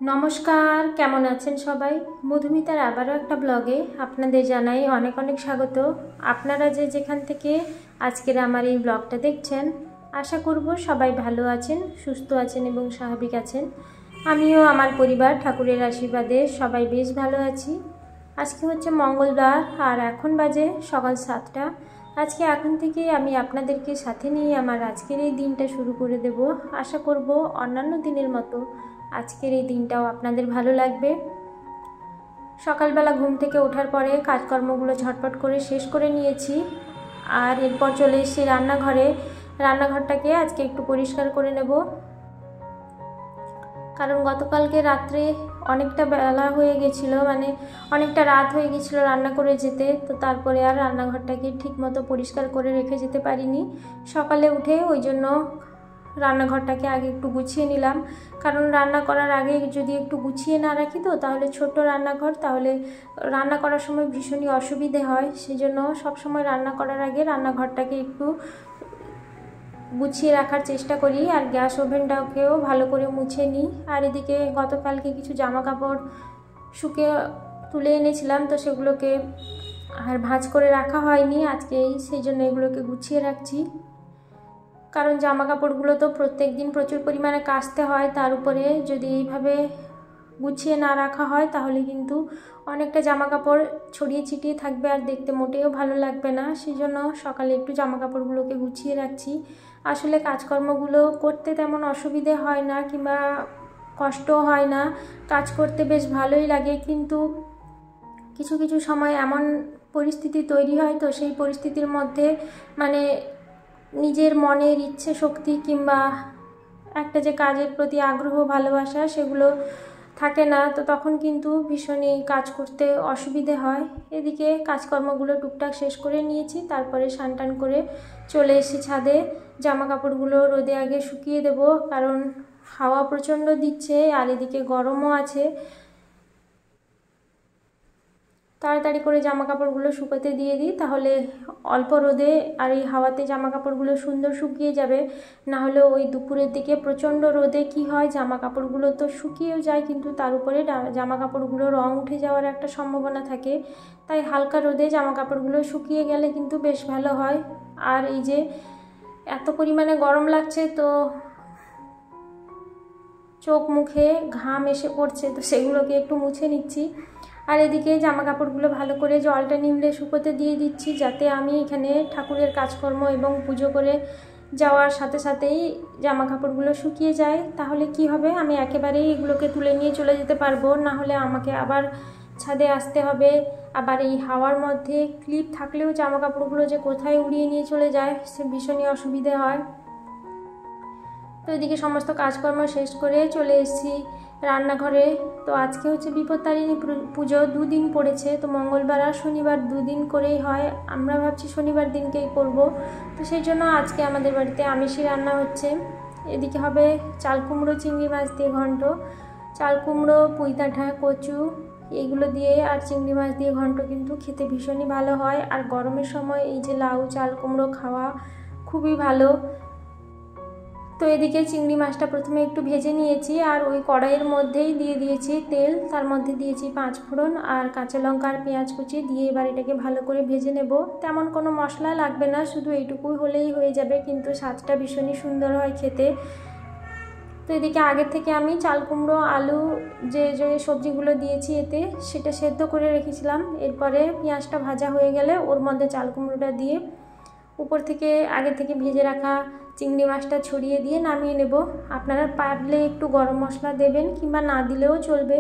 নমস্কার, কেমন আছেন সবাই? মধুমিতার আবারও একটা ব্লগে আপনাদের জানাই অনেক অনেক স্বাগত। আপনারা যে যেখান থেকে আজকের আমার এই ব্লগটা দেখছেন, আশা করব সবাই ভালো আছেন, সুস্থ আছেন এবং স্বাভাবিক আছেন। আমিও আমার পরিবার ঠাকুরের আশীর্বাদে সবাই বেশ ভালো আছি। আজকে হচ্ছে মঙ্গলবার আর এখন বাজে সকাল 7টা। আজকে এখন থেকে আমি আপনাদেরকে সাথে নিয়ে আমার আজকের এই দিনটা শুরু করে দেব। আশা করব অন্যান্য দিনের মতো আজকের এই দিনটাও আপনাদের ভালো লাগবে। সকালবেলা ঘুম থেকে ওঠার পরে কাজকর্মগুলো ঝটপট করে শেষ করে নিয়েছি আর এরপর চলে এসেছি রান্নাঘরে। রান্নাঘরটাকে আজকে একটু পরিষ্কার করে নেব, কারণ গতকালকে রাত্রে অনেকটা বেলা হয়ে গেছিলো, মানে অনেকটা রাত হয়ে গেছিলো রান্না করে যেতে, তো তারপরে আর রান্নাঘরটাকে ঠিকমতো পরিষ্কার করে রেখে যেতে পারিনি। সকালে উঠে ওই জন্য রান্নাঘরটাকে আগে একটু গুছিয়ে নিলাম, কারণ রান্না করার আগে যদি একটু গুছিয়ে না রাখি তো তাহলে ছোট্ট রান্নাঘর, তাহলে রান্না করার সময় ভীষণই অসুবিধে হয়। সেই জন্য সবসময় রান্না করার আগে রান্নাঘরটাকে একটু গুছিয়ে রাখার চেষ্টা করি আর গ্যাস ওভেনটাকেও ভালো করে মুছে নিই। আর এদিকে গতকালকে কিছু জামা কাপড় শুকিয়ে তুলে এনেছিলাম, তো সেগুলোকে আর ভাঁজ করে রাখা হয়নি আজকেই, সেই জন্য এগুলোকে গুছিয়ে রাখছি। কারণ জামা কাপড়গুলো তো প্রত্যেক দিন প্রচুর পরিমাণে কাচতে হয়, তার উপরে যদি এইভাবে গুছিয়ে না রাখা হয় তাহলে কিন্তু অনেকটা জামা কাপড় ছড়িয়ে ছিটিয়ে থাকবে আর দেখতে মোটেও ভালো লাগবে না। সেই জন্য সকালে একটু জামা কাপড়গুলোকে গুছিয়ে রাখছি। আসলে কাজকর্মগুলো করতে তেমন অসুবিধে হয় না কিংবা কষ্টও হয় না, কাজ করতে বেশ ভালোই লাগে, কিন্তু কিছু কিছু সময় এমন পরিস্থিতি তৈরি হয়, তো সেই পরিস্থিতির মধ্যে মানে নিজের মনের ইচ্ছে শক্তি কিংবা একটা যে কাজের প্রতি আগ্রহ ভালোবাসা সেগুলো থাকে না, তো তখন কিন্তু ভীষণই কাজ করতে অসুবিধে হয়। এদিকে কাজকর্মগুলো টুকটাক শেষ করে নিয়েছি, তারপরে স্নান টান করে চলে এসেছি ছাদে। জামা কাপড়গুলো রোদে আগে শুকিয়ে দেব, কারণ হাওয়া প্রচণ্ড দিচ্ছে আর এদিকে গরমও আছে। তাড়াতাড়ি করে জামা কাপড়গুলো শুকোতে দিয়ে দিই, তাহলে অল্প রোদে আর এই হাওয়াতে জামা কাপড়গুলো সুন্দর শুকিয়ে যাবে। না হলে ওই দুপুরের দিকে প্রচণ্ড রোদে কি হয়, জামা কাপড়গুলো তো শুকিয়েও যায় কিন্তু তার উপরে জামা কাপড়গুলো রং উঠে যাওয়ার একটা সম্ভাবনা থাকে। তাই হালকা রোদে জামা কাপড়গুলো শুকিয়ে গেলে কিন্তু বেশ ভালো হয়। আর এই যে এত পরিমাণে গরম লাগছে, তো চোখ মুখে ঘাম এসে পড়ছে, তো সেগুলোকে একটু মুছে নিচ্ছি। আর এদিকে জামা কাপড়গুলো ভালো করে জলটা নিংড়ে শুকোতে দিয়ে দিচ্ছি, যাতে আমি এখানে ঠাকুরের কাজকর্ম এবং পুজো করে যাওয়ার সাথে সাথেই জামা কাপড়গুলো শুকিয়ে যায়। তাহলে কি হবে, আমি একেবারেই এগুলোকে তুলে নিয়ে চলে যেতে পারবো, না হলে আমাকে আবার ছাদে আসতে হবে। আবার এই হাওয়ার মধ্যে ক্লিপ থাকলেও জামা কাপড়গুলো যে কোথায় উড়িয়ে নিয়ে চলে যায় সে ভীষণই অসুবিধে হয়। তো এদিকে সমস্ত কাজকর্ম শেষ করে চলে এসেছি রান্নাঘরে। তো আজকে হচ্ছে বিপত্তারিণী পুজো, দুদিন পড়েছে, তো মঙ্গলবার আর শনিবার দুদিন করেই হয়। আমরা ভাবছি শনিবার দিনকেই করব, তো সেই জন্য আজকে আমাদের বাড়িতে আমিষই রান্না হচ্ছে। এদিকে হবে চাল কুমড়ো চিংড়ি মাছ দিয়ে ঘন্ট। চাল কুমড়ো, পুঁই ডাঁটা, কচু এইগুলো দিয়ে আর চিংড়ি মাছ দিয়ে ঘন্ট কিন্তু খেতে ভীষণই ভালো হয়। আর গরমের সময় এই যে লাউ চাল কুমড়ো খাওয়া খুবই ভালো। তো এদিকে চিংড়ি মাছটা প্রথমে একটু ভেজে নিয়েছি আর ওই কড়াইয়ের মধ্যেই দিয়ে দিয়েছি তেল, তার মধ্যে দিয়েছি 5 ফোড়ন আর কাঁচা লঙ্কা আর পেঁয়াজ কুচি দিয়ে এবার এটাকে ভালো করে ভেজে নেব। তেমন কোনো মশলা লাগবে না, শুধু এইটুকুই হলেই হয়ে যাবে, কিন্তু স্বাদটা ভীষণই সুন্দর হয় খেতে। তো এদিকে আগে থেকে আমি চাল কুমড়ো আলু যে যে সবজিগুলো দিয়েছি এতে সেটা সেদ্ধ করে রেখেছিলাম। এরপরে পেঁয়াজটা ভাজা হয়ে গেলে ওর মধ্যে চাল কুমড়োটা দিয়ে উপর থেকে আগে থেকে ভেজে রাখা চিংড়ি মাছটা ছড়িয়ে দিয়ে নামিয়ে নেব। আপনারা পারলে একটু গরম মশলা দেবেন কিংবা না দিলেও চলবে।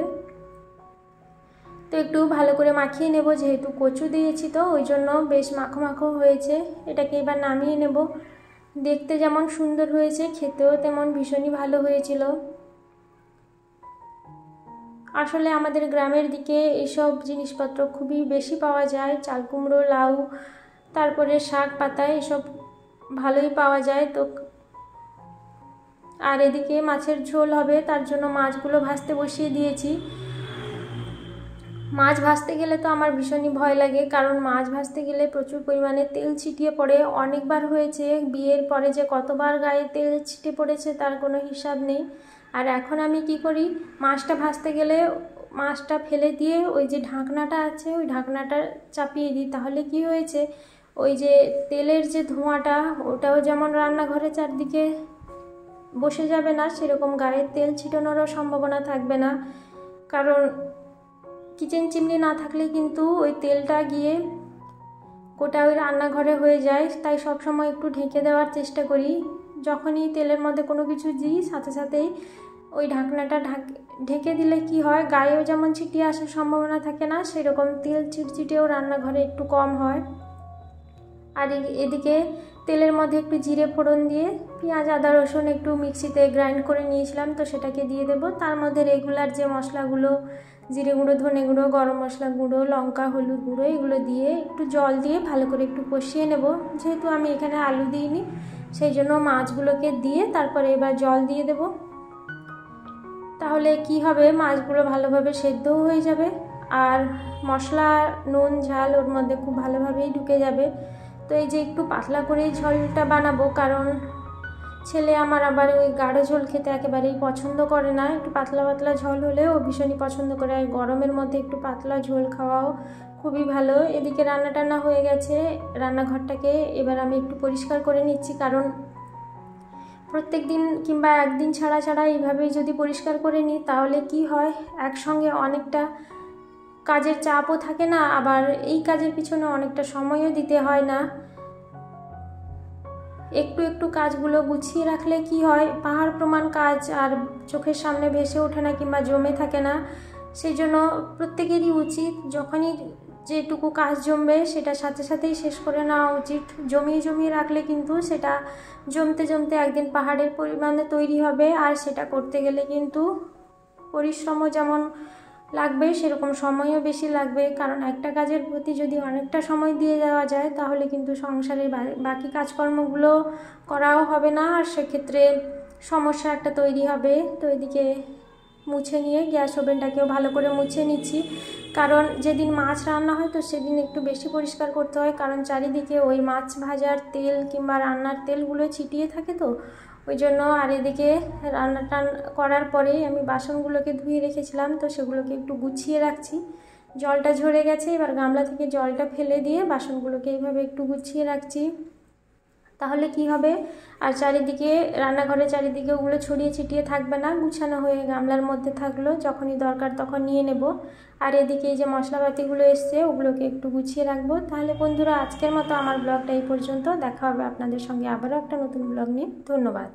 তো একটু ভালো করে মাখিয়ে নেব, যেহেতু কচু দিয়েছি তো ওই জন্য বেশ মাখো মাখো হয়েছে। এটাকে এবার নামিয়ে নেব। দেখতে যেমন সুন্দর হয়েছে, খেতেও তেমন ভীষণই ভালো হয়েছিল। আসলে আমাদের গ্রামের দিকে এইসব জিনিসপত্র খুবই বেশি পাওয়া যায়, চাল কুমড়ো, লাউ, তারপরে শাক পাতা এসব ভালোই পাওয়া যায়। তো আর এদিকে মাছের ঝোল হবে, তার জন্য মাছগুলো ভাজতে বসিয়ে দিয়েছি। মাছ ভাজতে গেলে তো আমার ভীষণই ভয় লাগে, কারণ মাছ ভাজতে গেলে প্রচুর পরিমাণে তেল ছিটিয়ে পড়ে। অনেকবার হয়েছে, বিয়ের পরে যে কতবার গায়ে তেল ছিটে পড়েছে তার কোনো হিসাব নেই। আর এখন আমি কি করি, মাছটা ভাজতে গেলে মাছটা ফেলে দিয়ে ওই যে ঢাকনাটা আছে ওই ঢাকনাটা চাপিয়ে দিই। তাহলে কি হয়েছে, ওই যে তেলের যে ধোঁয়াটা ওটাও যেমন রান্নাঘরে চারদিকে বসে যাবে না, সেরকম গায়ে তেল ছিটানোরও সম্ভাবনা থাকবে না। কারণ কিচেন চিমনি না থাকলে কিন্তু ওই তেলটা গিয়ে গোটা ওই রান্নাঘরে হয়ে যায়। তাই সবসময় একটু ঢেকে দেওয়ার চেষ্টা করি। যখনই তেলের মধ্যে কোনো কিছু দিই সাথে সাথেই ওই ঢাকনাটা ঢেকে দিলে কি হয়, গায়েও যেমন ছিটিয়ে আসার সম্ভাবনা থাকে না, সেরকম তেল চিটচিটেও রান্নাঘরে একটু কম হয়। আর এদিকে তেলের মধ্যে একটু জিরে ফোড়ন দিয়ে পেঁয়াজ আদা রসুন একটু মিক্সিতে গ্রাইন্ড করে নিয়েছিলাম, তো সেটাকে দিয়ে দেবো। তার মধ্যে রেগুলার যে মশলাগুলো, জিরে গুঁড়ো, ধনে গুঁড়ো, গরম মশলা গুঁড়ো, লঙ্কা, হলুদ গুঁড়ো, এগুলো দিয়ে একটু জল দিয়ে ভালো করে একটু কষিয়ে নেব। যেহেতু আমি এখানে আলু দিইনি, সেই জন্য মাছগুলোকে দিয়ে তারপরে এবার জল দিয়ে দেব। তাহলে কি হবে, মাছগুলো ভালোভাবে সেদ্ধও হয়ে যাবে আর মশলা নুন ঝাল ওর মধ্যে খুব ভালোভাবেই ঢুকে যাবে। তো এই যে একটু পাতলা করেই ঝোলটা বানাবো, কারণ ছেলে আমার আবার ওই গাঢ় ঝোল খেতে একেবারেই পছন্দ করে না। একটু পাতলা পাতলা ঝোল হলেও ও ভীষণই পছন্দ করে। আর গরমের মধ্যে একটু পাতলা ঝোল খাওয়াও খুবই ভালো। এদিকে রান্না টান্না হয়ে গেছে, রান্নাঘরটাকে এবার আমি একটু পরিষ্কার করে নিচ্ছি। কারণ প্রত্যেক দিন কিংবা একদিন ছাড়া ছাড়া এইভাবেই যদি পরিষ্কার করে নিই তাহলে কি হয়, একসঙ্গে অনেকটা কাজের চাপও থাকে না, আবার এই কাজের পিছনে অনেকটা সময়ও দিতে হয় না। একটু একটু কাজগুলো গুছিয়ে রাখলে কি হয়, পাহাড় প্রমাণ কাজ আর চোখের সামনে ভেসে ওঠে না কিংবা জমে থাকে না। সেই জন্য প্রত্যেকেরই উচিত যখনই যেটুকু কাজ জমবে সেটা সাথে সাথেই শেষ করে নেওয়া উচিত। জমিয়ে জমিয়ে রাখলে কিন্তু সেটা জমতে জমতে একদিন পাহাড়ের পরিমাণে তৈরি হবে, আর সেটা করতে গেলে কিন্তু পরিশ্রমও যেমন লাগবে সেরকম সময়ও বেশি লাগবে। কারণ একটা কাজের প্রতি যদি অনেকটা সময় দিয়ে দেওয়া যায় তাহলে কিন্তু সংসারের বাকি কাজকর্মগুলো করাও হবে না, আর সেক্ষেত্রে সমস্যা একটা তৈরি হবে। তো এদিকে মুছে নিয়ে গ্যাস ওভেনটাকেও ভালো করে মুছে নিচ্ছি। কারণ যেদিন মাছ রান্না হয় তো সেদিন একটু বেশি পরিষ্কার করতে হয়, কারণ চারিদিকে ওই মাছ ভাজার তেল কিংবা রান্নার তেলগুলো ছিটিয়ে থাকে, তো ওই জন্য। আর এদিকে রান্না করার পরে আমি বাসনগুলোকে ধুয়ে রেখেছিলাম, তো সেগুলোকে একটু গুছিয়ে রাখছি। জলটা ঝরে গেছে, এবার গামলা থেকে জলটা ফেলে দিয়ে বাসনগুলোকে এইভাবে একটু গুছিয়ে রাখছি। তাহলে কি হবে, আর চারিদিকে রান্নাঘরের চারিদিকে ওগুলো ছড়িয়ে ছিটিয়ে থাকবে না, গুছানো হয়ে গামলার মধ্যে থাকলো, যখনই দরকার তখন নিয়ে নেব। আর এদিকে এই যে মশলাপাতিগুলো এসছে ওগুলোকে একটু গুছিয়ে রাখবো। তাহলে বন্ধুরা আজকের মতো আমার ব্লগটা এই পর্যন্ত। দেখা হবে আপনাদের সঙ্গে আবারও একটা নতুন ব্লগ নিয়ে। ধন্যবাদ।